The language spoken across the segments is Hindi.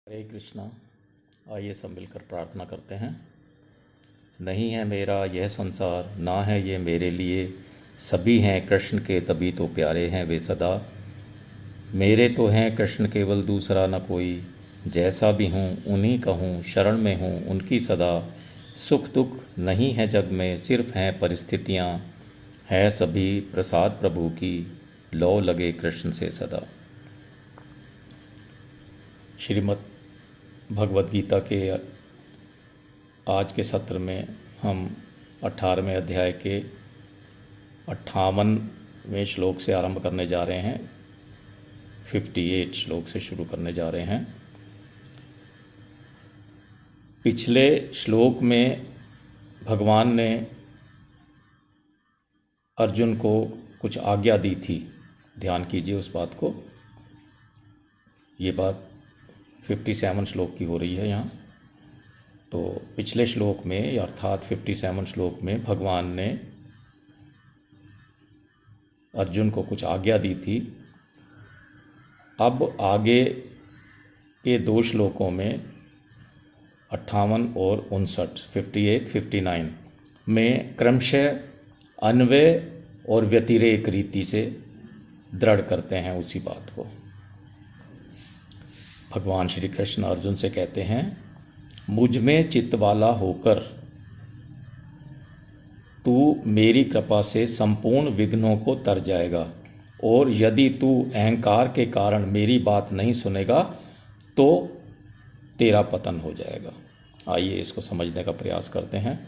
हरे कृष्णा। आइए सब मिलकर प्रार्थना करते हैं। नहीं है मेरा यह संसार, ना है ये मेरे लिए, सभी हैं कृष्ण के तभी तो प्यारे हैं वे सदा। मेरे तो हैं कृष्ण केवल दूसरा न कोई, जैसा भी हूँ उन्हीं का हूँ, शरण में हूँ उनकी सदा। सुख दुख नहीं है जग में, सिर्फ हैं परिस्थितियाँ, है सभी प्रसाद प्रभु की, लो लगे कृष्ण से सदा। श्रीमद् भगवद गीता के आज के सत्र में हम 18वें अध्याय के 58वें श्लोक से आरंभ करने जा रहे हैं। 58 श्लोक से शुरू करने जा रहे हैं। पिछले श्लोक में भगवान ने अर्जुन को कुछ आज्ञा दी थी। ध्यान कीजिए उस बात को। ये बात 57 श्लोक की हो रही है यहाँ। तो पिछले श्लोक में अर्थात 57 श्लोक में भगवान ने अर्जुन को कुछ आज्ञा दी थी। अब आगे के दो श्लोकों में 58 और 59 58, 59 में क्रमशः अन्वय और व्यतिरेक रीति से दृढ़ करते हैं उसी बात को। भगवान श्री कृष्ण अर्जुन से कहते हैं, मुझ में चित्त वाला होकर तू मेरी कृपा से संपूर्ण विघ्नों को तर जाएगा, और यदि तू अहंकार के कारण मेरी बात नहीं सुनेगा तो तेरा पतन हो जाएगा। आइए इसको समझने का प्रयास करते हैं।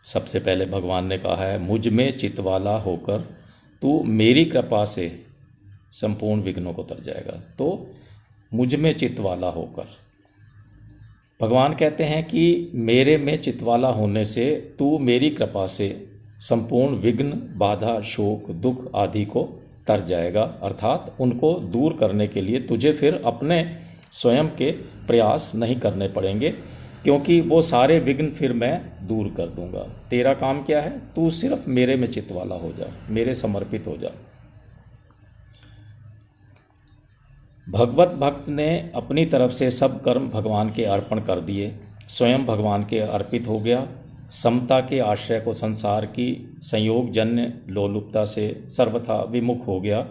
सबसे पहले भगवान ने कहा है, मुझ में चित्त वाला होकर तू मेरी कृपा से संपूर्ण विघ्नों को तर जाएगा। तो मुझ में चित्त वाला होकर भगवान कहते हैं कि मेरे में चित्त वाला होने से तू मेरी कृपा से संपूर्ण विघ्न, बाधा, शोक, दुख आदि को तर जाएगा। अर्थात उनको दूर करने के लिए तुझे फिर अपने स्वयं के प्रयास नहीं करने पड़ेंगे, क्योंकि वो सारे विघ्न फिर मैं दूर कर दूंगा। तेरा काम क्या है? तू सिर्फ मेरे में चित्त वाला हो जा, मेरे समर्पित हो जा। भगवत भक्त ने अपनी तरफ से सब कर्म भगवान के अर्पण कर दिए, स्वयं भगवान के अर्पित हो गया। समता के आश्रय को संसार की संयोग जन्य लोलुपता से सर्वथा विमुख हो गया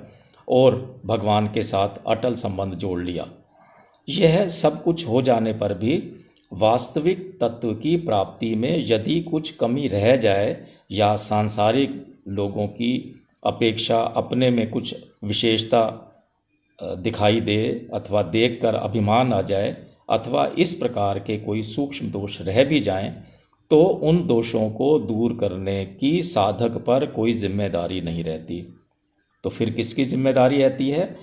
और भगवान के साथ अटल संबंध जोड़ लिया। यह सब कुछ हो जाने पर भी वास्तविक तत्व की प्राप्ति में यदि कुछ कमी रह जाए या सांसारिक लोगों की अपेक्षा अपने में कुछ विशेषता दिखाई दे अथवा देखकर अभिमान आ जाए अथवा इस प्रकार के कोई सूक्ष्म दोष रह भी जाएं, तो उन दोषों को दूर करने की साधक पर कोई जिम्मेदारी नहीं रहती। तो फिर किसकी जिम्मेदारी रहती है?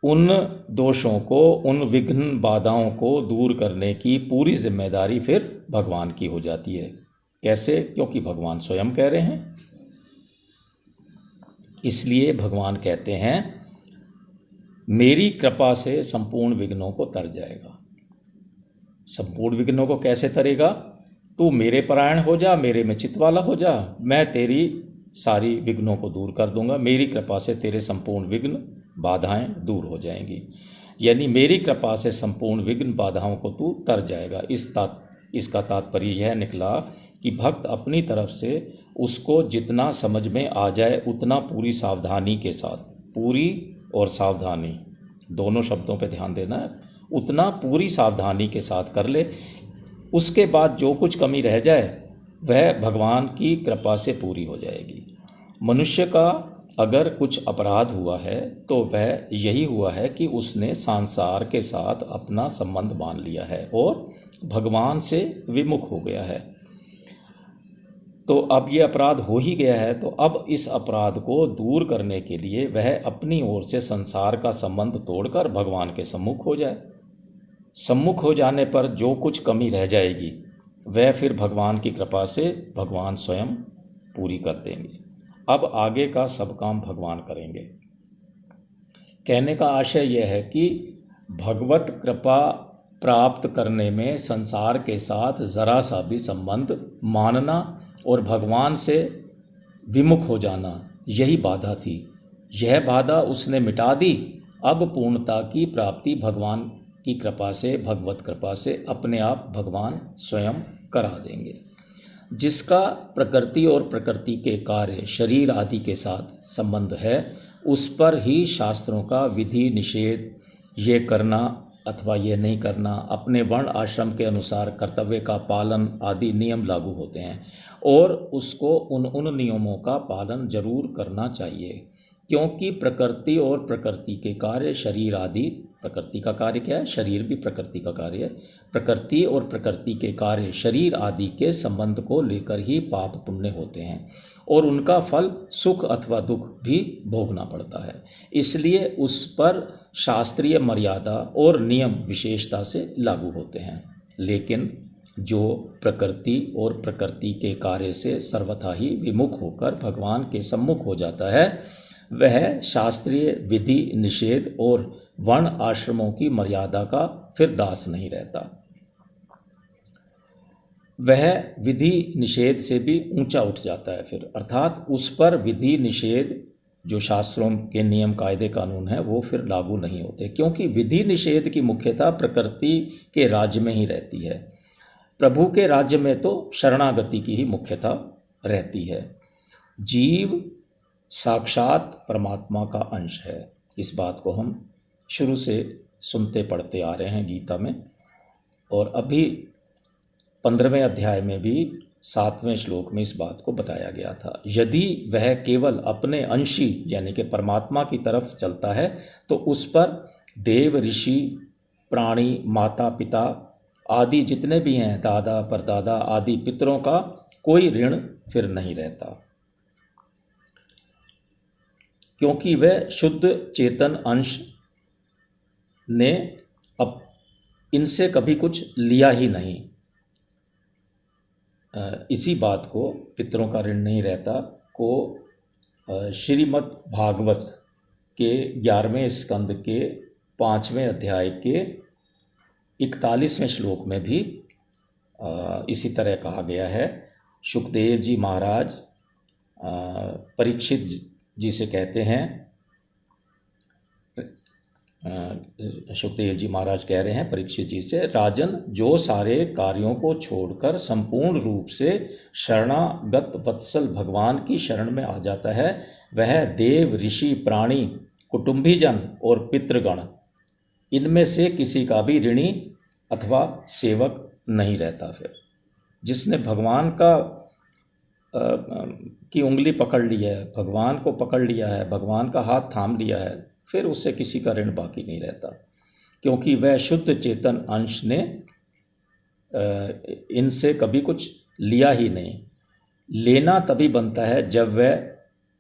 उन दोषों को, उन विघ्न बाधाओं को दूर करने की पूरी जिम्मेदारी फिर भगवान की हो जाती है। कैसे? क्योंकि भगवान स्वयं कह रहे हैं। इसलिए भगवान कहते हैं, मेरी कृपा से संपूर्ण विघ्नों को तर जाएगा। संपूर्ण विघ्नों को कैसे तरेगा? तू मेरे परायण हो जा, मेरे में चित्त वाला हो जा, मैं तेरी सारी विघ्नों को दूर कर दूंगा। मेरी कृपा से तेरे संपूर्ण विघ्न बाधाएं दूर हो जाएंगी। यानी मेरी कृपा से संपूर्ण विघ्न बाधाओं को तू तर जाएगा। इसका तात्पर्य यह निकला कि भक्त अपनी तरफ से उसको जितना समझ में आ जाए उतना पूरी सावधानी के साथ, पूरी और सावधानी दोनों शब्दों पे ध्यान देना है, उतना पूरी सावधानी के साथ कर ले। उसके बाद जो कुछ कमी रह जाए वह भगवान की कृपा से पूरी हो जाएगी। मनुष्य का अगर कुछ अपराध हुआ है तो वह यही हुआ है कि उसने संसार के साथ अपना संबंध बांध लिया है और भगवान से विमुख हो गया है। तो अब ये अपराध हो ही गया है, तो अब इस अपराध को दूर करने के लिए वह अपनी ओर से संसार का संबंध तोड़कर भगवान के सम्मुख हो जाए। सम्मुख हो जाने पर जो कुछ कमी रह जाएगी वह फिर भगवान की कृपा से भगवान स्वयं पूरी कर देंगे। अब आगे का सब काम भगवान करेंगे। कहने का आशय यह है कि भगवत कृपा प्राप्त करने में संसार के साथ जरा सा भी संबंध मानना और भगवान से विमुख हो जाना, यही बाधा थी। यह बाधा उसने मिटा दी। अब पूर्णता की प्राप्ति भगवान की कृपा से, भगवत कृपा से अपने आप भगवान स्वयं करा देंगे। जिसका प्रकृति और प्रकृति के कार्य शरीर आदि के साथ संबंध है, उस पर ही शास्त्रों का विधि निषेध, ये करना अथवा ये नहीं करना, अपने वर्ण आश्रम के अनुसार कर्तव्य का पालन आदि नियम लागू होते हैं और उसको उन नियमों का पालन जरूर करना चाहिए। क्योंकि प्रकृति और प्रकृति के कार्य शरीर आदि, प्रकृति का कार्य क्या है? शरीर भी प्रकृति का कार्य है। प्रकृति और प्रकृति के कार्य शरीर आदि के संबंध को लेकर ही पाप पुण्य होते हैं और उनका फल सुख अथवा दुख भी भोगना पड़ता है। इसलिए उस पर शास्त्रीय मर्यादा और नियम विशेषता से लागू होते हैं। लेकिन जो प्रकृति और प्रकृति के कार्य से सर्वथा ही विमुख होकर भगवान के सम्मुख हो जाता है, वह शास्त्रीय विधि निषेध और वर्ण आश्रमों की मर्यादा का फिर दास नहीं रहता। वह विधि निषेध से भी ऊंचा उठ जाता है फिर, अर्थात उस पर विधि निषेध जो शास्त्रों के नियम कायदे कानून है वो फिर लागू नहीं होते, क्योंकि विधि निषेध की मुख्यता प्रकृति के राज्य में ही रहती है। प्रभु के राज्य में तो शरणागति की ही मुख्यता रहती है। जीव साक्षात परमात्मा का अंश है। इस बात को हम शुरू से सुनते पढ़ते आ रहे हैं गीता में, और अभी 15वें अध्याय में भी 7वें श्लोक में इस बात को बताया गया था। यदि वह केवल अपने अंशी यानी कि परमात्मा की तरफ चलता है तो उस पर देव, ऋषि, प्राणी, माता पिता आदि जितने भी हैं, दादा परदादा आदि पितरों का कोई ऋण फिर नहीं रहता, क्योंकि वह शुद्ध चेतन अंश ने अब इनसे कभी कुछ लिया ही नहीं। इसी बात को, पितरों का ऋण नहीं रहता, को श्रीमद् भागवत के 11वें स्कंद के 5वें अध्याय के 41वें श्लोक में भी इसी तरह कहा गया है। सुखदेव जी महाराज परीक्षित जी से कहते हैं, सुखदेव जी महाराज कह रहे हैं परीक्षित जी से, राजन, जो सारे कार्यों को छोड़कर संपूर्ण रूप से शरणागत वत्सल भगवान की शरण में आ जाता है, वह देव, ऋषि, प्राणी, कुटुंबीजन और पितृगण इनमें से किसी का भी ऋणी अथवा सेवक नहीं रहता। फिर जिसने भगवान का की उंगली पकड़ ली है, भगवान को पकड़ लिया है, भगवान का हाथ थाम लिया है, फिर उससे किसी का ऋण बाकी नहीं रहता, क्योंकि वह शुद्ध चेतन अंश ने इनसे कभी कुछ लिया ही नहीं। लेना तभी बनता है जब वह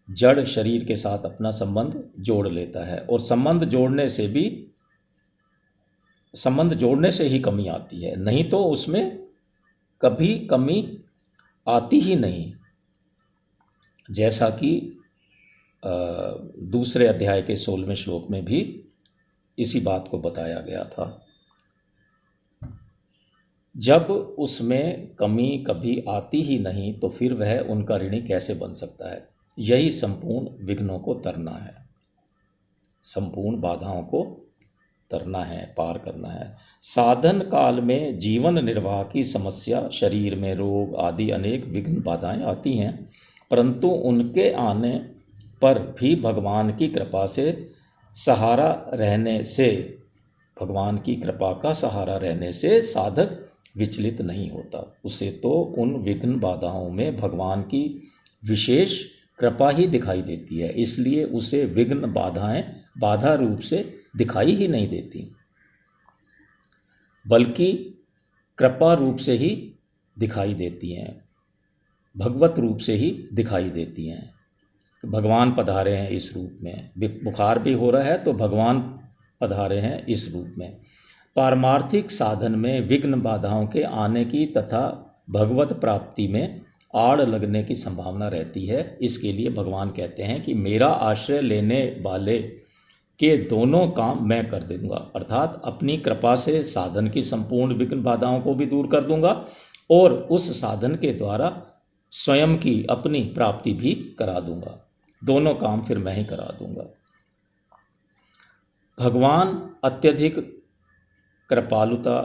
जड़ शरीर के साथ अपना संबंध जोड़ लेता है, और संबंध जोड़ने से ही कमी आती है, नहीं तो उसमें कभी कमी आती ही नहीं। जैसा कि दूसरे अध्याय के 16वें श्लोक में भी इसी बात को बताया गया था। जब उसमें कमी कभी आती ही नहीं तो फिर वह उनका ऋणी कैसे बन सकता है? यही संपूर्ण विघ्नों को तरना है, संपूर्ण बाधाओं को तरना है, पार करना है। साधन काल में जीवन निर्वाह की समस्या, शरीर में रोग आदि अनेक विघ्न बाधाएं आती हैं, परंतु उनके आने पर भी भगवान की कृपा से सहारा रहने से, भगवान की कृपा का सहारा रहने से साधक विचलित नहीं होता। उसे तो उन विघ्न बाधाओं में भगवान की विशेष कृपा ही दिखाई देती है, इसलिए उसे विघ्न बाधाएं बाधा रूप से दिखाई ही नहीं देती, बल्कि कृपा रूप से ही दिखाई देती हैं, भगवत रूप से ही दिखाई देती हैं। भगवान पधारे हैं इस रूप में, बुखार भी हो रहा है तो भगवान पधारे हैं इस रूप में। पारमार्थिक साधन में विघ्न बाधाओं के आने की तथा भगवत प्राप्ति में आड़ लगने की संभावना रहती है। इसके लिए भगवान कहते हैं कि मेरा आश्रय लेने वाले के दोनों काम मैं कर दूंगा, अर्थात अपनी कृपा से साधन की संपूर्ण विघ्न बाधाओं को भी दूर कर दूंगा और उस साधन के द्वारा स्वयं की अपनी प्राप्ति भी करा दूंगा। दोनों काम फिर मैं ही करा दूंगा। भगवान अत्यधिक कृपालुता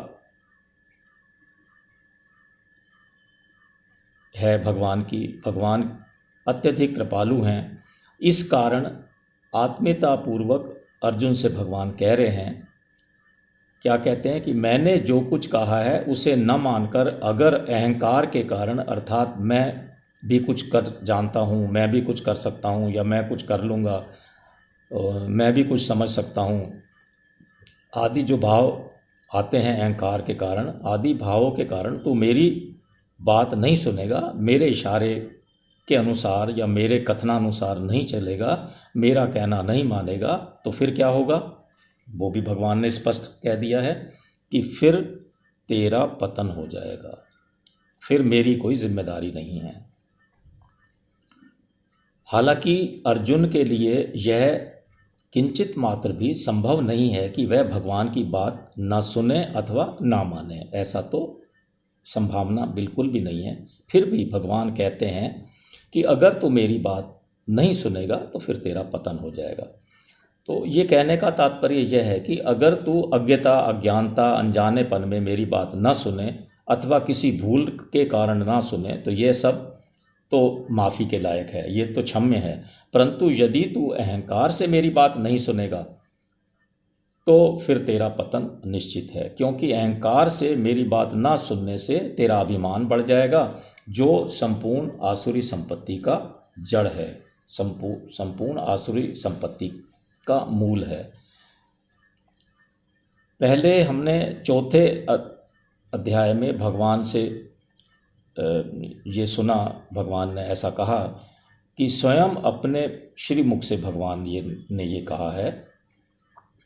है भगवान की, भगवान अत्यधिक कृपालु हैं। इस कारण आत्मीयतापूर्वक अर्जुन से भगवान कह रहे हैं, क्या कहते हैं कि मैंने जो कुछ कहा है उसे न मानकर अगर अहंकार के कारण, अर्थात मैं भी कुछ कर जानता हूँ, मैं भी कुछ कर सकता हूँ, या मैं कुछ कर लूँगा, मैं भी कुछ समझ सकता हूँ, आदि जो भाव आते हैं अहंकार के कारण, आदि भावों के कारण तू मेरी बात नहीं सुनेगा, मेरे इशारे के अनुसार या मेरे कथनानुसार नहीं चलेगा, मेरा कहना नहीं मानेगा, तो फिर क्या होगा? वो भी भगवान ने स्पष्ट कह दिया है कि फिर तेरा पतन हो जाएगा, फिर मेरी कोई जिम्मेदारी नहीं है। हालांकि अर्जुन के लिए यह किंचित मात्र भी संभव नहीं है कि वह भगवान की बात न सुने अथवा ना माने, ऐसा तो संभावना बिल्कुल भी नहीं है। फिर भी भगवान कहते हैं कि अगर तू मेरी बात नहीं सुनेगा तो फिर तेरा पतन हो जाएगा। तो ये कहने का तात्पर्य यह है कि अगर तू अज्ञता, अज्ञानता, अनजानेपन में मेरी बात न सुने अथवा किसी भूल के कारण ना सुने, तो यह सब तो माफ़ी के लायक है, ये तो क्षम्य है। परंतु यदि तू अहंकार से मेरी बात नहीं सुनेगा तो फिर तेरा पतन निश्चित है, क्योंकि अहंकार से मेरी बात ना सुनने से तेरा अभिमान बढ़ जाएगा, जो संपूर्ण आसुरी संपत्ति का जड़ है, संपूर्ण आसुरी संपत्ति का मूल है। पहले हमने चौथे अध्याय में भगवान से ये सुना, भगवान ने ऐसा कहा कि स्वयं अपने श्रीमुख से भगवान ने ये कहा है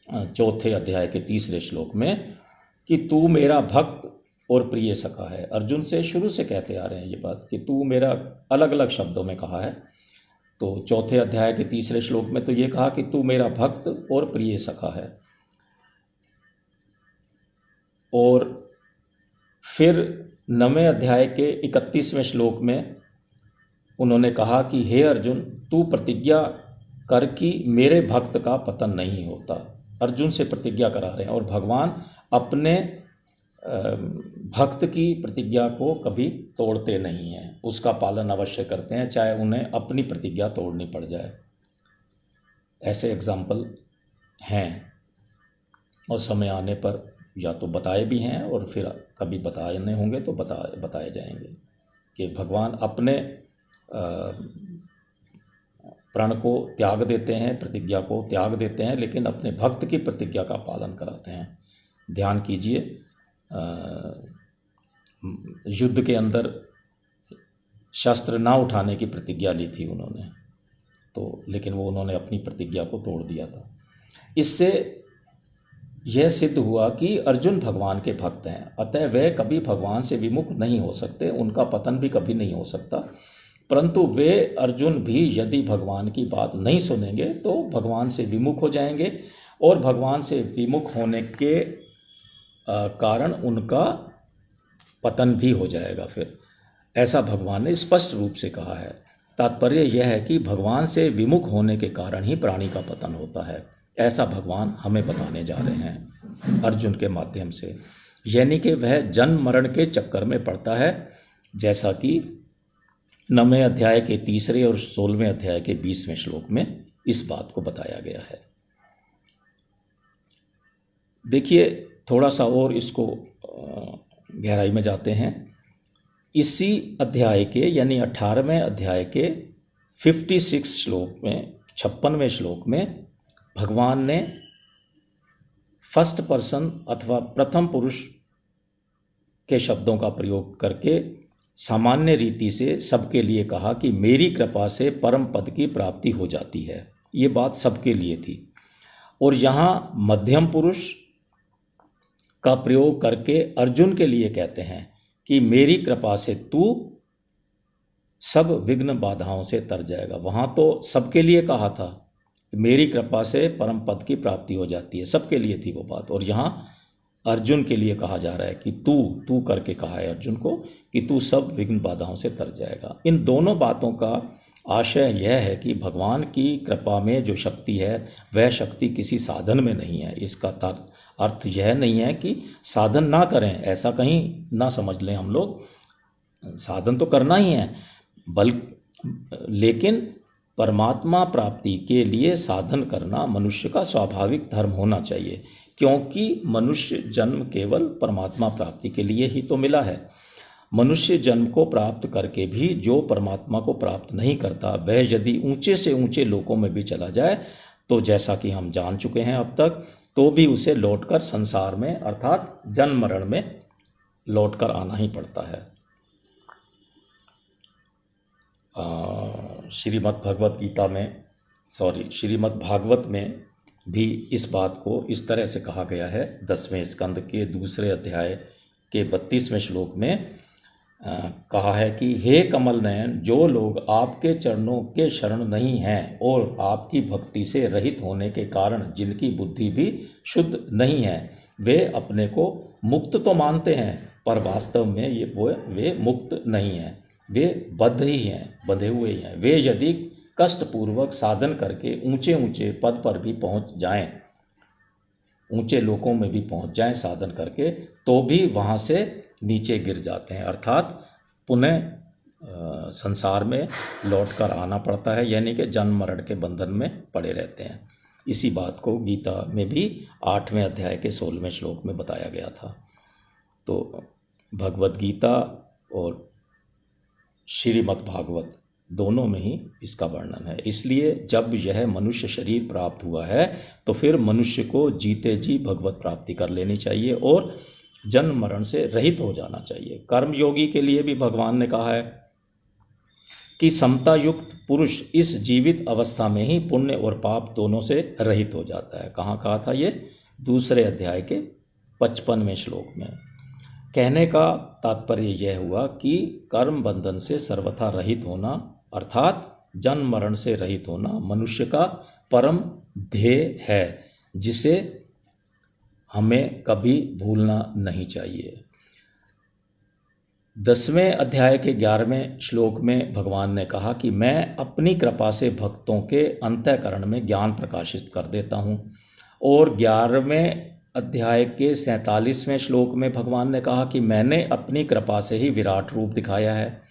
चौथे अध्याय के 3 श्लोक में कि तू मेरा भक्त और प्रिय सखा है। अर्जुन से शुरू से कहते आ रहे हैं ये बात कि तू मेरा, अलग अलग शब्दों में कहा है। तो चौथे अध्याय के 3 श्लोक में तो ये कहा कि तू मेरा भक्त और प्रिय सखा है, और फिर 9वें अध्याय के 31वें श्लोक में उन्होंने कहा कि हे अर्जुन, तू प्रतिज्ञा कर कि मेरे भक्त का पतन नहीं होता। अर्जुन से प्रतिज्ञा करा रहे हैं, और भगवान अपने भक्त की प्रतिज्ञा को कभी तोड़ते नहीं हैं, उसका पालन अवश्य करते हैं, चाहे उन्हें अपनी प्रतिज्ञा तोड़नी पड़ जाए। ऐसे एग्जाम्पल हैं और समय आने पर या तो बताए भी हैं और फिर कभी बताने होंगे तो बताए जाएंगे कि भगवान अपने प्रण को त्याग देते हैं, प्रतिज्ञा को त्याग देते हैं, लेकिन अपने भक्त की प्रतिज्ञा का पालन कराते हैं। ध्यान कीजिए, युद्ध के अंदर शस्त्र ना उठाने की प्रतिज्ञा ली थी उन्होंने, तो लेकिन वो उन्होंने अपनी प्रतिज्ञा को तोड़ दिया था। इससे यह सिद्ध हुआ कि अर्जुन भगवान के भक्त हैं, अतः वे कभी भगवान से विमुख नहीं हो सकते, उनका पतन भी कभी नहीं हो सकता। परंतु वे अर्जुन भी यदि भगवान की बात नहीं सुनेंगे तो भगवान से विमुख हो जाएंगे, और भगवान से विमुख होने के कारण उनका पतन भी हो जाएगा फिर, ऐसा भगवान ने स्पष्ट रूप से कहा है। तात्पर्य यह है कि भगवान से विमुख होने के कारण ही प्राणी का पतन होता है, ऐसा भगवान हमें बताने जा रहे हैं अर्जुन के माध्यम से। यानी कि वह जन्म मरण के चक्कर में पड़ता है, जैसा कि 9वें अध्याय के 3 और 16वें अध्याय के 20वें श्लोक में इस बात को बताया गया है। देखिए, थोड़ा सा और इसको गहराई में जाते हैं। इसी अध्याय के यानी 18वें अध्याय के 56 श्लोक में, 56वें श्लोक में भगवान ने फर्स्ट पर्सन अथवा प्रथम पुरुष के शब्दों का प्रयोग करके सामान्य रीति से सबके लिए कहा कि मेरी कृपा से परम पद की प्राप्ति हो जाती है। ये बात सबके लिए थी। और यहाँ मध्यम पुरुष का प्रयोग करके अर्जुन के लिए कहते हैं कि मेरी कृपा से तू सब विघ्न बाधाओं से तर जाएगा। वहाँ तो सबके लिए कहा था, मेरी कृपा से परम पद की प्राप्ति हो जाती है, सबके लिए थी वो बात। और यहाँ अर्जुन के लिए कहा जा रहा है कि तू करके कहा है अर्जुन को कि तू सब विघ्न बाधाओं से तर जाएगा। इन दोनों बातों का आशय यह है कि भगवान की कृपा में जो शक्ति है वह शक्ति किसी साधन में नहीं है। इसका अर्थ यह नहीं है कि साधन ना करें, ऐसा कहीं ना समझ लें हम लोग। साधन तो करना ही है, लेकिन परमात्मा प्राप्ति के लिए साधन करना मनुष्य का स्वाभाविक धर्म होना चाहिए, क्योंकि मनुष्य जन्म केवल परमात्मा प्राप्ति के लिए ही तो मिला है। मनुष्य जन्म को प्राप्त करके भी जो परमात्मा को प्राप्त नहीं करता, वह यदि ऊंचे से ऊंचे लोकों में भी चला जाए तो जैसा कि हम जान चुके हैं अब तक, तो भी उसे लौटकर संसार में अर्थात जन्म मरण में लौटकर आना ही पड़ता है। श्रीमद् भागवत में भी इस बात को इस तरह से कहा गया है। 10वें स्कंद के दूसरे अध्याय के 32वें श्लोक में कहा है कि हे कमल नयन, जो लोग आपके चरणों के शरण नहीं हैं और आपकी भक्ति से रहित होने के कारण जिनकी बुद्धि भी शुद्ध नहीं है, वे अपने को मुक्त तो मानते हैं पर वास्तव में वे मुक्त नहीं हैं, वे बद्ध ही हैं, बंधे हुए ही हैं। वे यदि कष्टपूर्वक साधन करके ऊंचे ऊंचे पद पर भी पहुंच जाएं, ऊंचे लोकों में भी पहुंच जाएं साधन करके, तो भी वहां से नीचे गिर जाते हैं, अर्थात पुनः संसार में लौटकर आना पड़ता है, यानी कि जन्म मरण के बंधन में पड़े रहते हैं। इसी बात को गीता में भी 8वें अध्याय के 16वें श्लोक में बताया गया था। तो भगवद गीता और श्रीमद् भागवत दोनों में ही इसका वर्णन है। इसलिए जब यह मनुष्य शरीर प्राप्त हुआ है तो फिर मनुष्य को जीते जी भगवत प्राप्ति कर लेनी चाहिए और जन्म मरण से रहित हो जाना चाहिए। कर्मयोगी के लिए भी भगवान ने कहा है कि समता युक्त पुरुष इस जीवित अवस्था में ही पुण्य और पाप दोनों से रहित हो जाता है। कहाँ कहा था ये? दूसरे अध्याय के 55वें श्लोक में। कहने का तात्पर्य यह हुआ कि कर्म बंधन से सर्वथा रहित होना अर्थात जन्म मरण से रहित होना मनुष्य का परम ध्येय है, जिसे हमें कभी भूलना नहीं चाहिए। 10वें अध्याय के 11वें श्लोक में भगवान ने कहा कि मैं अपनी कृपा से भक्तों के अंतःकरण में ज्ञान प्रकाशित कर देता हूँ। और 11वें अध्याय के 47वें श्लोक में भगवान ने कहा कि मैंने अपनी कृपा से ही विराट रूप दिखाया है।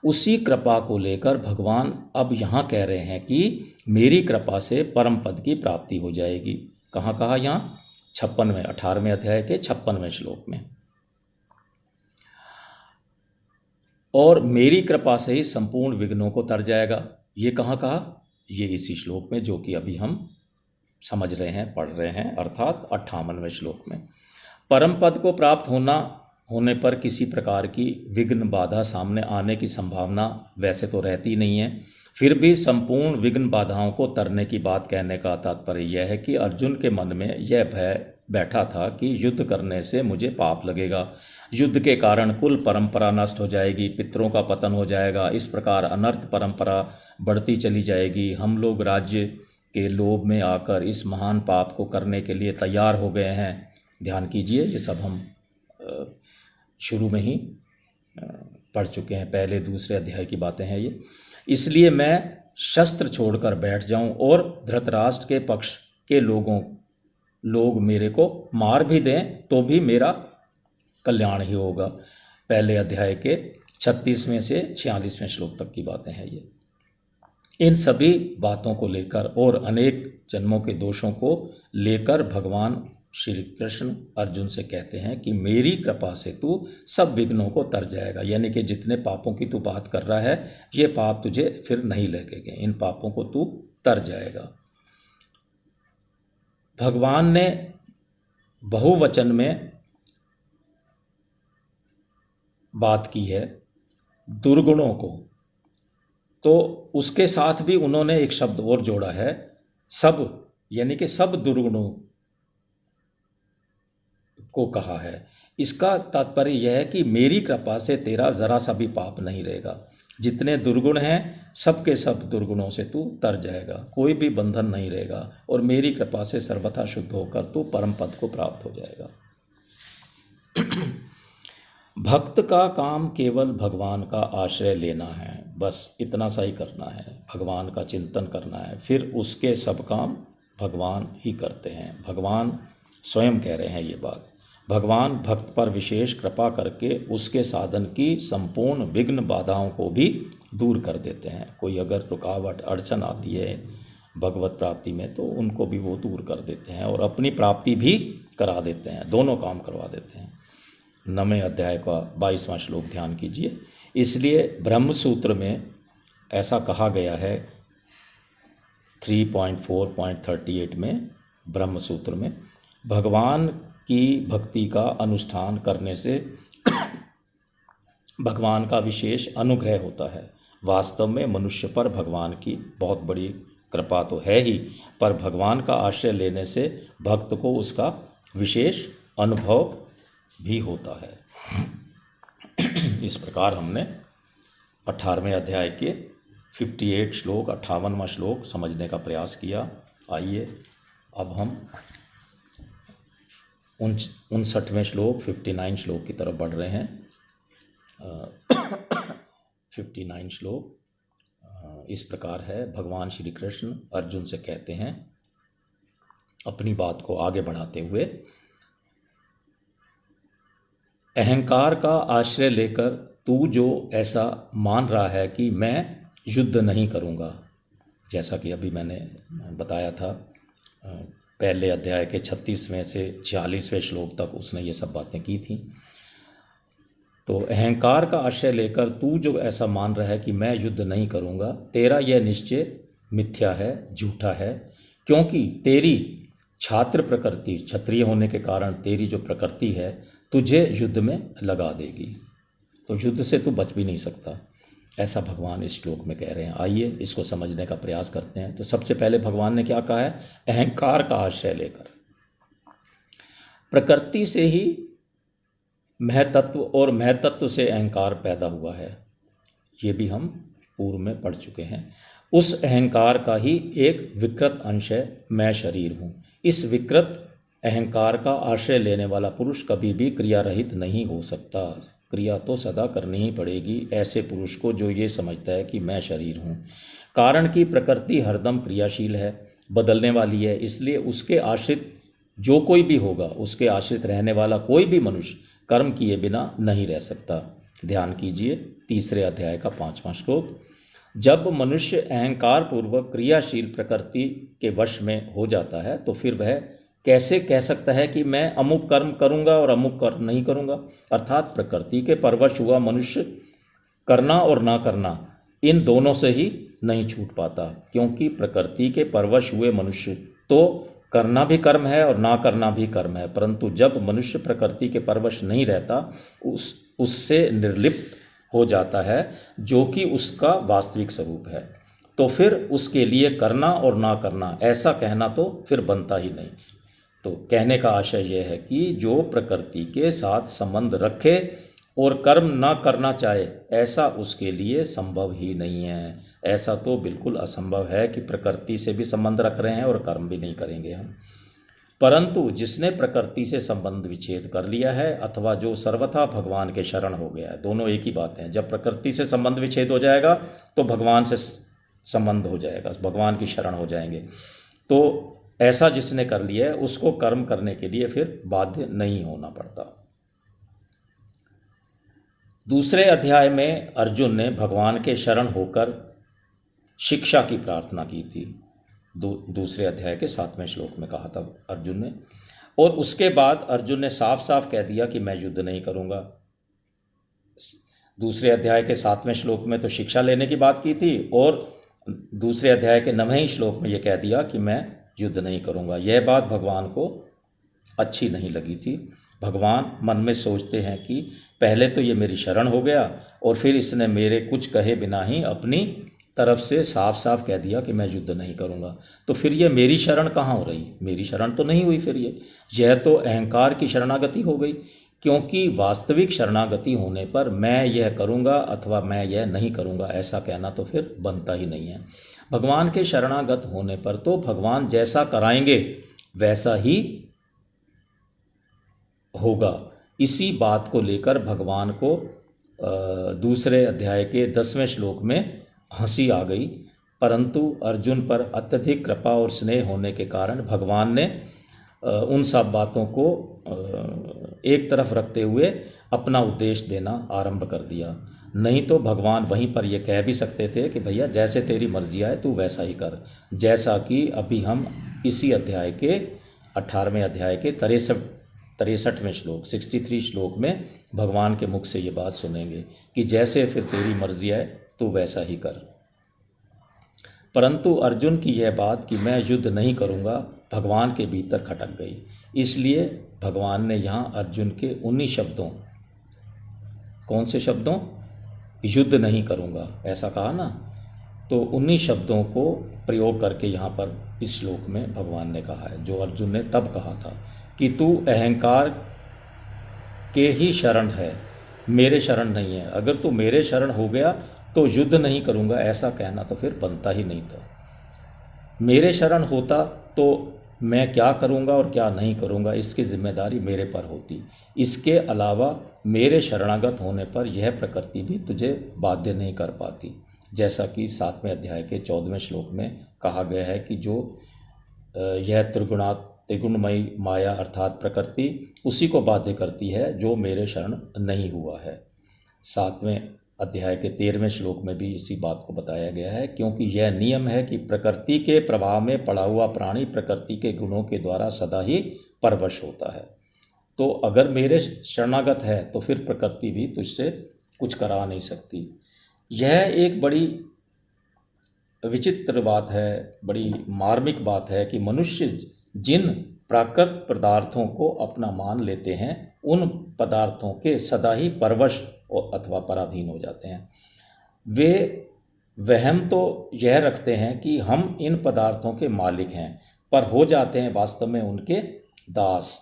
उसी कृपा को लेकर भगवान अब यहाँ कह रहे हैं कि मेरी कृपा से परम पद की प्राप्ति हो जाएगी। कहाँ कहा? यहाँ 18वें अध्याय के 56वें श्लोक में। और मेरी कृपा से ही संपूर्ण विघ्नों को तर जाएगा। ये कहाँ कहा? ये इसी श्लोक में जो कि अभी हम समझ रहे हैं, पढ़ रहे हैं, अर्थात 58वें श्लोक में। परम पद को प्राप्त होने पर किसी प्रकार की विघ्न बाधा सामने आने की संभावना वैसे तो रहती नहीं है। फिर भी संपूर्ण विघ्न बाधाओं को तरने की बात कहने का तात्पर्य यह है कि अर्जुन के मन में यह भय बैठा था कि युद्ध करने से मुझे पाप लगेगा, युद्ध के कारण कुल परंपरा नष्ट हो जाएगी, पितरों का पतन हो जाएगा, इस प्रकार अनर्थ परंपरा बढ़ती चली जाएगी। हम लोग राज्य के लोभ में आकर इस महान पाप को करने के लिए तैयार हो गए हैं। ध्यान कीजिए, ये सब हम शुरू में ही पढ़ चुके हैं, पहले दूसरे अध्याय की बातें हैं ये। इसलिए मैं शस्त्र छोड़कर बैठ जाऊं और धृतराष्ट्र के पक्ष के लोग मेरे को मार भी दें तो भी मेरा कल्याण ही होगा। पहले अध्याय के 36वें से 46वें श्लोक तक की बातें हैं ये। इन सभी बातों को लेकर और अनेक जन्मों के दोषों को लेकर भगवान श्री कृष्ण अर्जुन से कहते हैं कि मेरी कृपा से तू सब विघ्नों को तर जाएगा। यानी कि जितने पापों की तू बात कर रहा है, ये पाप तुझे फिर नहीं लगेंगे, इन पापों को तू तर जाएगा। भगवान ने बहुवचन में बात की है दुर्गुणों को, तो उसके साथ भी उन्होंने एक शब्द और जोड़ा है, सब, यानी कि सब दुर्गुणों को कहा है। इसका तात्पर्य यह है कि मेरी कृपा से तेरा जरा सा भी पाप नहीं रहेगा। जितने दुर्गुण हैं सबके सब दुर्गुणों से तू तर जाएगा, कोई भी बंधन नहीं रहेगा और मेरी कृपा से सर्वथा शुद्ध होकर तू परम पद को प्राप्त हो जाएगा। भक्त का काम केवल भगवान का आश्रय लेना है, बस इतना सा ही करना है, भगवान का चिंतन करना है, फिर उसके सब काम भगवान ही करते हैं। भगवान स्वयं कह रहे हैं ये बात। भगवान भक्त पर विशेष कृपा करके उसके साधन की संपूर्ण विघ्न बाधाओं को भी दूर कर देते हैं। कोई अगर रुकावट अड़चन आती है भगवत प्राप्ति में तो उनको भी वो दूर कर देते हैं और अपनी प्राप्ति भी करा देते हैं, दोनों काम करवा देते हैं। 9वें अध्याय का 22वां श्लोक ध्यान कीजिए। इसलिए ब्रह्म सूत्र में ऐसा कहा गया है 3.4.38 में, ब्रह्म सूत्र में, भगवान की भक्ति का अनुष्ठान करने से भगवान का विशेष अनुग्रह होता है। वास्तव में मनुष्य पर भगवान की बहुत बड़ी कृपा तो है ही, पर भगवान का आश्रय लेने से भक्त को उसका विशेष अनुभव भी होता है। इस प्रकार हमने 18वें अध्याय के 58 श्लोक 58वां श्लोक समझने का प्रयास किया। आइए अब हम 59वें श्लोक 59 श्लोक की तरफ बढ़ रहे हैं। 59 श्लोक इस प्रकार है। भगवान श्री कृष्ण अर्जुन से कहते हैं अपनी बात को आगे बढ़ाते हुए, अहंकार का आश्रय लेकर तू जो ऐसा मान रहा है कि मैं युद्ध नहीं करूंगा, जैसा कि अभी मैंने बताया था पहले अध्याय के 36वें से 46वें श्लोक तक उसने ये सब बातें की थी। तो अहंकार का आश्रय लेकर तू जो ऐसा मान रहा है कि मैं युद्ध नहीं करूंगा, तेरा यह निश्चय मिथ्या है, झूठा है, क्योंकि तेरी छात्र प्रकृति, क्षत्रिय होने के कारण तेरी जो प्रकृति है तुझे युद्ध में लगा देगी, तो युद्ध से तू बच भी नहीं सकता, ऐसा भगवान इस श्लोक में कह रहे हैं। आइए इसको समझने का प्रयास करते हैं। तो सबसे पहले भगवान ने क्या कहा है? अहंकार का आश्रय लेकर। प्रकृति से ही महतत्व और महतत्व से अहंकार पैदा हुआ है, ये भी हम पूर्व में पढ़ चुके हैं। उस अहंकार का ही एक विकृत अंश है मैं शरीर हूँ। इस विकृत अहंकार का आश्रय लेने वाला पुरुष कभी भी क्रिया रहित नहीं हो सकता, क्रिया तो सदा करनी ही पड़ेगी ऐसे पुरुष को जो ये समझता है कि मैं शरीर हूँ। कारण की प्रकृति हरदम क्रियाशील है, बदलने वाली है, इसलिए उसके आश्रित जो कोई भी होगा, उसके आश्रित रहने वाला कोई भी मनुष्य कर्म किए बिना नहीं रह सकता। ध्यान कीजिए 3 अध्याय का 5वां श्लोक। जब मनुष्य अहंकार पूर्वक क्रियाशील प्रकृति के वश में हो जाता है तो फिर वह कैसे कह सकता है कि मैं अमुक कर्म करूंगा और अमुक कर्म नहीं करूंगा। अर्थात प्रकृति के परवश हुआ मनुष्य करना और ना करना इन दोनों से ही नहीं छूट पाता, क्योंकि प्रकृति के परवश हुए मनुष्य तो करना भी कर्म है और ना करना भी कर्म है, परंतु जब मनुष्य प्रकृति के परवश नहीं रहता, उससे निर्लिप्त हो जाता है जो कि उसका वास्तविक स्वरूप है, तो फिर उसके लिए करना और ना करना ऐसा कहना तो फिर बनता ही नहीं। तो कहने का आशय यह है कि जो प्रकृति के साथ संबंध रखे और कर्म ना करना चाहे ऐसा उसके लिए संभव ही नहीं है। ऐसा तो बिल्कुल असंभव है कि प्रकृति से भी संबंध रख रहे हैं और कर्म भी नहीं करेंगे हम। परंतु जिसने प्रकृति से संबंध विच्छेद कर लिया है अथवा जो सर्वथा भगवान के शरण हो गया है, दोनों एक ही बात है। जब प्रकृति से संबंध विच्छेद हो जाएगा तो भगवान से संबंध हो जाएगा, भगवान की शरण हो जाएंगे। तो ऐसा जिसने कर लिया है उसको कर्म करने के लिए फिर बाध्य नहीं होना पड़ता। 2 अध्याय में अर्जुन ने भगवान के शरण होकर शिक्षा की प्रार्थना की थी। 2 अध्याय के 7वें श्लोक में कहा था अर्जुन ने, और उसके बाद अर्जुन ने साफ साफ कह दिया कि मैं युद्ध नहीं करूंगा। 2 अध्याय के 7वें श्लोक में तो शिक्षा लेने की बात की थी और 2 अध्याय के 9वें श्लोक में यह कह दिया कि मैं युद्ध नहीं करूंगा। यह बात भगवान को अच्छी नहीं लगी थी। भगवान मन में सोचते हैं कि पहले तो ये मेरी शरण हो गया और फिर इसने मेरे कुछ कहे बिना ही अपनी तरफ से साफ साफ कह दिया कि मैं युद्ध नहीं करूंगा, तो फिर ये मेरी शरण कहाँ हो रही? मेरी शरण तो नहीं हुई। फिर यह तो अहंकार की शरणागति हो गई, क्योंकि वास्तविक शरणागति होने पर मैं यह करूंगा अथवा मैं यह नहीं करूंगा ऐसा कहना तो फिर बनता ही नहीं है। भगवान के शरणागत होने पर तो भगवान जैसा कराएंगे वैसा ही होगा। इसी बात को लेकर भगवान को 2 अध्याय के 10वें श्लोक में हंसी आ गई, परंतु अर्जुन पर अत्यधिक कृपा और स्नेह होने के कारण भगवान ने उन सब बातों को एक तरफ रखते हुए अपना उद्देश्य देना आरंभ कर दिया। नहीं तो भगवान वहीं पर ये कह भी सकते थे कि भैया जैसे तेरी मर्जी आए तू वैसा ही कर, जैसा कि अभी हम इसी अध्याय के 18वें अध्याय के 63वें श्लोक 63 श्लोक में भगवान के मुख से ये बात सुनेंगे कि जैसे फिर तेरी मर्जी आए तू वैसा ही कर। परंतु अर्जुन की यह बात कि मैं युद्ध नहीं करूँगा भगवान के भीतर खटक गई। इसलिए भगवान ने यहाँ अर्जुन के उन्हीं शब्दों, कौन से शब्दों, युद्ध नहीं करूँगा ऐसा कहा ना, तो उन्हीं शब्दों को प्रयोग करके यहाँ पर इस श्लोक में भगवान ने कहा है, जो अर्जुन ने तब कहा था कि तू अहंकार के ही शरण है, मेरे शरण नहीं है। अगर तू मेरे शरण हो गया तो युद्ध नहीं करूँगा ऐसा कहना तो फिर बनता ही नहीं था। मेरे शरण होता तो मैं क्या करूँगा और क्या नहीं करूँगा इसकी जिम्मेदारी मेरे पर होती। इसके अलावा मेरे शरणागत होने पर यह प्रकृति भी तुझे बाध्य नहीं कर पाती, जैसा कि 7वें अध्याय के 14वें श्लोक में कहा गया है कि जो यह त्रिगुणमयी माया अर्थात प्रकृति उसी को बाध्य करती है जो मेरे शरण नहीं हुआ है। 7वें अध्याय के 13वें श्लोक में भी इसी बात को बताया गया है, क्योंकि यह नियम है कि प्रकृति के प्रभाव में पड़ा हुआ प्राणी प्रकृति के गुणों के द्वारा सदा ही परवश होता है। तो अगर मेरे शरणागत है तो फिर प्रकृति भी तुझसे कुछ करा नहीं सकती। यह एक बड़ी विचित्र बात है, बड़ी मार्मिक बात है कि मनुष्य जिन प्राकृत पदार्थों को अपना मान लेते हैं उन पदार्थों के सदा ही परवश अथवा पराधीन हो जाते हैं। वे वहम तो यह रखते हैं कि हम इन पदार्थों के मालिक हैं, पर हो जाते हैं वास्तव में उनके दास,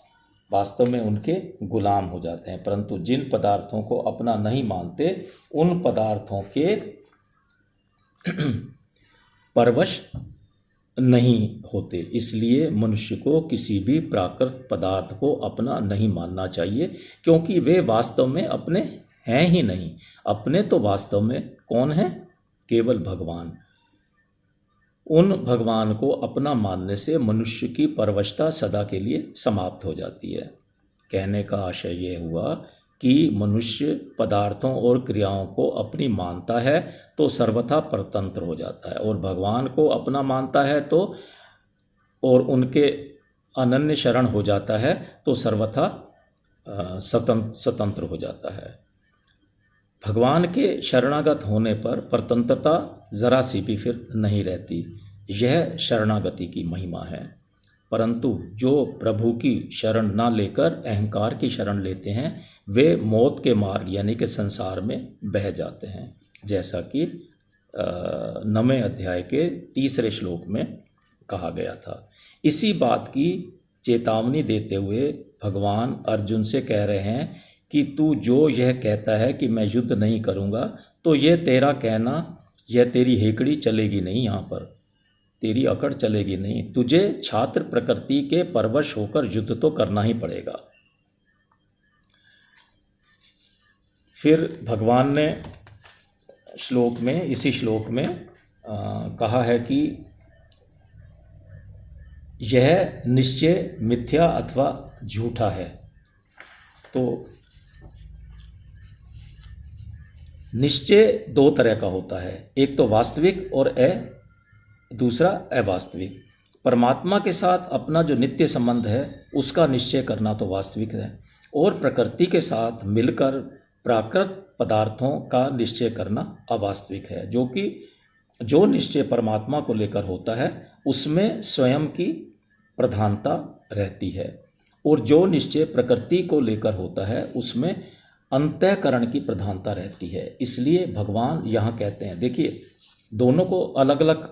वास्तव में उनके गुलाम हो जाते हैं। परंतु जिन पदार्थों को अपना नहीं मानते उन पदार्थों के परवश नहीं होते। इसलिए मनुष्य को किसी भी प्राकृत पदार्थ को अपना नहीं मानना चाहिए, क्योंकि वे वास्तव में अपने हैं ही नहीं। अपने तो वास्तव में कौन है? केवल भगवान। उन भगवान को अपना मानने से मनुष्य की परवशता सदा के लिए समाप्त हो जाती है। कहने का आशय यह हुआ कि मनुष्य पदार्थों और क्रियाओं को अपनी मानता है तो सर्वथा परतंत्र हो जाता है, और भगवान को अपना मानता है तो और उनके अनन्य शरण हो जाता है तो सर्वथा स्वतंत्र हो जाता है। भगवान के शरणागत होने पर परतंत्रता जरा सी भी फिर नहीं रहती। यह शरणागति की महिमा है। परंतु जो प्रभु की शरण ना लेकर अहंकार की शरण लेते हैं वे मौत के मार्ग यानी कि संसार में बह जाते हैं, जैसा कि 9वें अध्याय के 3 श्लोक में कहा गया था। इसी बात की चेतावनी देते हुए भगवान अर्जुन से कह रहे हैं कि तू जो यह कहता है कि मैं युद्ध नहीं करूँगा, तो यह तेरा कहना, यह तेरी हेकड़ी चलेगी नहीं, यहाँ पर तेरी अकड़ चलेगी नहीं। तुझे छात्र प्रकृति के परवश होकर युद्ध तो करना ही पड़ेगा। फिर भगवान ने श्लोक में, इसी श्लोक में कहा है कि यह निश्चय मिथ्या अथवा झूठा है। तो निश्चय दो तरह का होता है, एक तो वास्तविक और दूसरा अवास्तविक। परमात्मा के साथ अपना जो नित्य संबंध है उसका निश्चय करना तो वास्तविक है, और प्रकृति के साथ मिलकर प्राकृत पदार्थों का निश्चय करना अवास्तविक है। जो निश्चय परमात्मा को लेकर होता है उसमें स्वयं की प्रधानता रहती है, और जो निश्चय प्रकृति को लेकर होता है उसमें अंतःकरण की प्रधानता रहती है। इसलिए भगवान यहाँ कहते हैं, देखिए दोनों को अलग अलग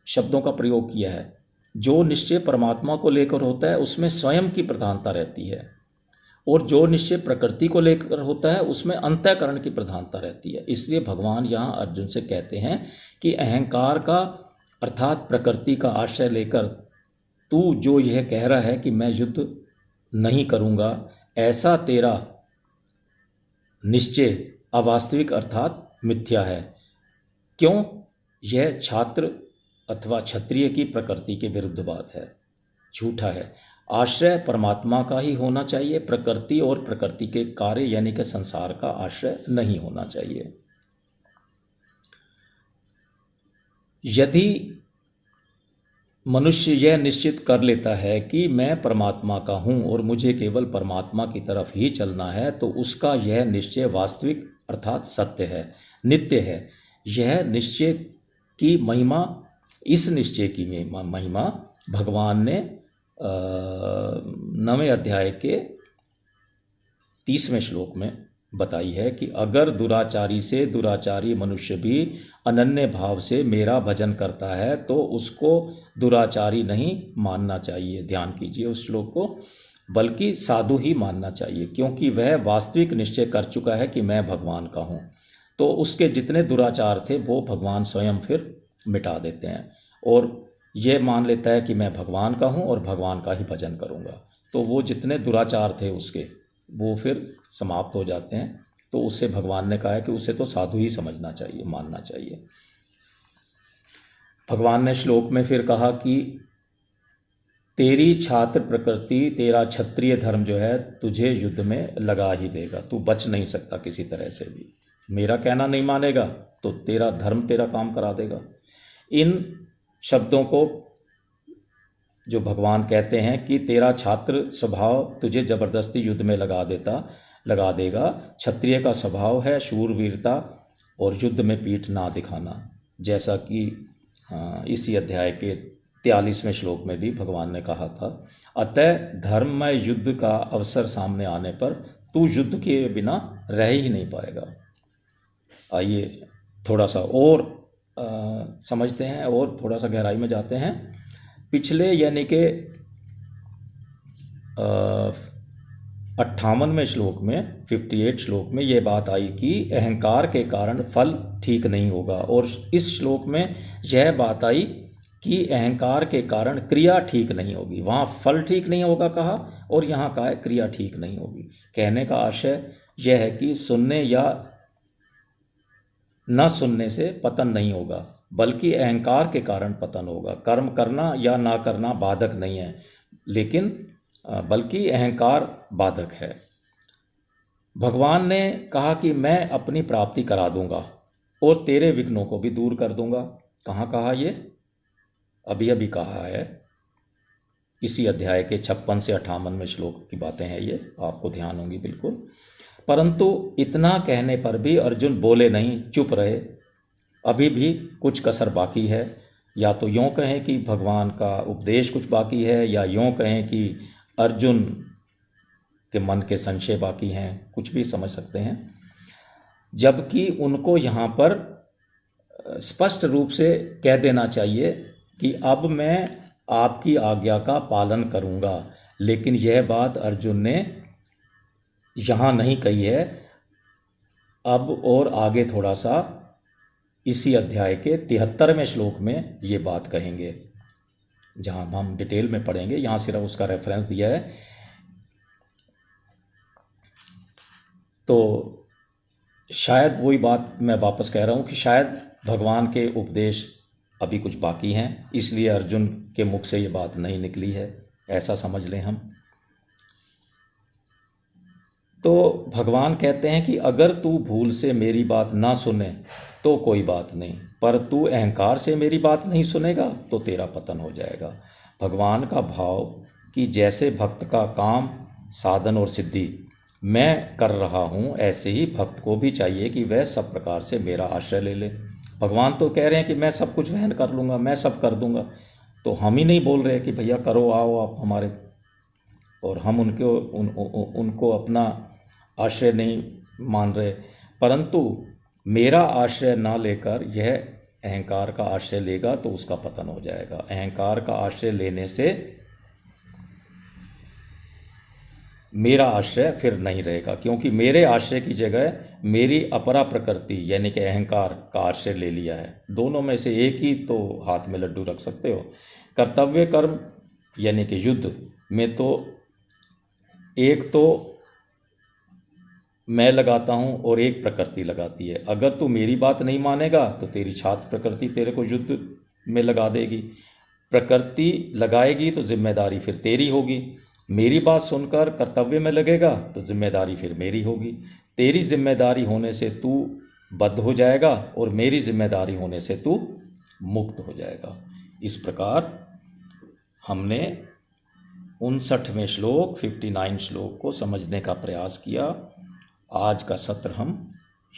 शब्दों का प्रयोग किया है। जो निश्चय परमात्मा को लेकर होता है उसमें स्वयं की प्रधानता रहती है, और जो निश्चय प्रकृति को लेकर होता है उसमें अंतःकरण की प्रधानता रहती है। इसलिए भगवान यहाँ अर्जुन से कहते हैं कि अहंकार का अर्थात प्रकृति का आश्रय लेकर तू जो यह कह रहा है कि मैं युद्ध नहीं करूँगा, ऐसा तेरा निश्चय अवास्तविक अर्थात मिथ्या है। क्यों? यह छात्र अथवा क्षत्रिय की प्रकृति के विरुद्ध बात है, झूठा है। आश्रय परमात्मा का ही होना चाहिए, प्रकृति और प्रकृति के कार्य यानी कि संसार का आश्रय नहीं होना चाहिए। यदि मनुष्य यह निश्चित कर लेता है कि मैं परमात्मा का हूँ और मुझे केवल परमात्मा की तरफ ही चलना है, तो उसका यह निश्चय वास्तविक अर्थात सत्य है, नित्य है। यह निश्चय की महिमा, इस निश्चय की महिमा भगवान ने 9वें अध्याय के 30वें श्लोक में बताई है कि अगर दुराचारी से दुराचारी मनुष्य भी अनन्य भाव से मेरा भजन करता है तो उसको दुराचारी नहीं मानना चाहिए। ध्यान कीजिए उस श्लोक को, बल्कि साधु ही मानना चाहिए, क्योंकि वह वास्तविक निश्चय कर चुका है कि मैं भगवान का हूँ। तो उसके जितने दुराचार थे वो भगवान स्वयं फिर मिटा देते हैं और ये मान लेता है कि मैं भगवान का हूँ और भगवान का ही भजन करूँगा। तो वो जितने दुराचार थे उसके वो फिर समाप्त हो जाते हैं। तो उससे भगवान ने कहा है कि उसे तो साधु ही समझना चाहिए, मानना चाहिए। भगवान ने श्लोक में फिर कहा कि तेरी छात्र प्रकृति, तेरा क्षत्रिय धर्म जो है तुझे युद्ध में लगा ही देगा, तू बच नहीं सकता किसी तरह से भी। मेरा कहना नहीं मानेगा तो तेरा धर्म तेरा काम करा देगा। इन शब्दों को जो भगवान कहते हैं कि तेरा छात्र स्वभाव तुझे जबरदस्ती युद्ध में लगा देगा। क्षत्रिय का स्वभाव है शूरवीरता और युद्ध में पीठ ना दिखाना, जैसा कि इसी अध्याय के 43वें श्लोक में भी भगवान ने कहा था। अतः धर्ममय युद्ध का अवसर सामने आने पर तू युद्ध के बिना रह ही नहीं पाएगा। आइए थोड़ा सा और समझते हैं और थोड़ा सा गहराई में जाते हैं। पिछले यानी कि 58वें श्लोक में 58 श्लोक में यह बात आई कि अहंकार के कारण फल ठीक नहीं होगा, और इस श्लोक में यह बात आई कि अहंकार के कारण क्रिया ठीक नहीं होगी। वहाँ फल ठीक नहीं होगा कहा और यहाँ कहा है क्रिया ठीक नहीं होगी। कहने का आशय यह है कि सुनने या न सुनने से पतन नहीं होगा, बल्कि अहंकार के कारण पतन होगा। कर्म करना या ना करना बाधक नहीं है, लेकिन बल्कि अहंकार बाधक है। भगवान ने कहा कि मैं अपनी प्राप्ति करा दूंगा और तेरे विघ्नों को भी दूर कर दूंगा। कहाँ कहा ये? अभी कहा है, इसी अध्याय के 56 से 58वें श्लोक की बातें हैं ये, आपको ध्यान होंगी बिल्कुल। परंतु इतना कहने पर भी अर्जुन बोले नहीं, चुप रहे। अभी भी कुछ कसर बाकी है। या तो यूँ कहें कि भगवान का उपदेश कुछ बाकी है, या यूँ कहें कि अर्जुन के मन के संशय बाकी हैं, कुछ भी समझ सकते हैं। जबकि उनको यहाँ पर स्पष्ट रूप से कह देना चाहिए कि अब मैं आपकी आज्ञा का पालन करूँगा। लेकिन यह बात अर्जुन ने यहाँ नहीं कही है। अब और आगे थोड़ा सा इसी अध्याय के 73वें श्लोक में ये बात कहेंगे, जहाँ हम डिटेल में पढ़ेंगे। यहाँ सिर्फ उसका रेफरेंस दिया है। तो शायद वही बात मैं वापस कह रहा हूँ कि शायद भगवान के उपदेश अभी कुछ बाकी हैं, इसलिए अर्जुन के मुख से ये बात नहीं निकली है, ऐसा समझ लें हम। तो भगवान कहते हैं कि अगर तू भूल से मेरी बात ना सुने तो कोई बात नहीं, पर तू अहंकार से मेरी बात नहीं सुनेगा तो तेरा पतन हो जाएगा। भगवान का भाव कि जैसे भक्त का काम, साधन और सिद्धि मैं कर रहा हूँ, ऐसे ही भक्त को भी चाहिए कि वह सब प्रकार से मेरा आश्रय ले ले। भगवान तो कह रहे हैं कि मैं सब कुछ वहन कर लूँगा, मैं सब कर दूँगा, तो हम ही नहीं बोल रहे कि भैया करो, आओ आप हमारे, और हम उनको अपना आश्रय नहीं मान रहे। परंतु मेरा आश्रय ना लेकर यह अहंकार का आश्रय लेगा तो उसका पतन हो जाएगा। अहंकार का आश्रय लेने से मेरा आश्रय फिर नहीं रहेगा, क्योंकि मेरे आश्रय की जगह मेरी अपरा प्रकृति यानी कि अहंकार का आश्रय ले लिया है। दोनों में से एक ही तो हाथ में लड्डू रख सकते हो। कर्तव्य कर्म यानी कि युद्ध में तो एक तो मैं लगाता हूँ और एक प्रकृति लगाती है। अगर तू मेरी बात नहीं मानेगा तो तेरी छात्र प्रकृति तेरे को युद्ध में लगा देगी। प्रकृति लगाएगी तो जिम्मेदारी फिर तेरी होगी। मेरी बात सुनकर कर्तव्य में लगेगा तो जिम्मेदारी फिर मेरी होगी। तेरी जिम्मेदारी होने से तू बद्ध हो जाएगा और मेरी जिम्मेदारी होने से तू मुक्त हो जाएगा। इस प्रकार हमने 59वें श्लोक 59 श्लोक को समझने का प्रयास किया। आज का सत्र हम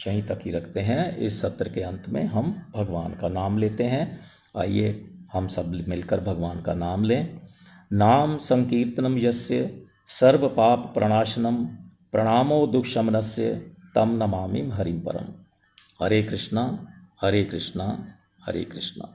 यहीं तक ही रखते हैं। इस सत्र के अंत में हम भगवान का नाम लेते हैं। आइए हम सब मिलकर भगवान का नाम लें। नाम संकीर्तनम यस्य सर्व पाप प्रणाशनम प्रणामो दुख शमनस्य तम नमामि हरिम परम। हरे कृष्णा हरे कृष्णा हरे कृष्णा।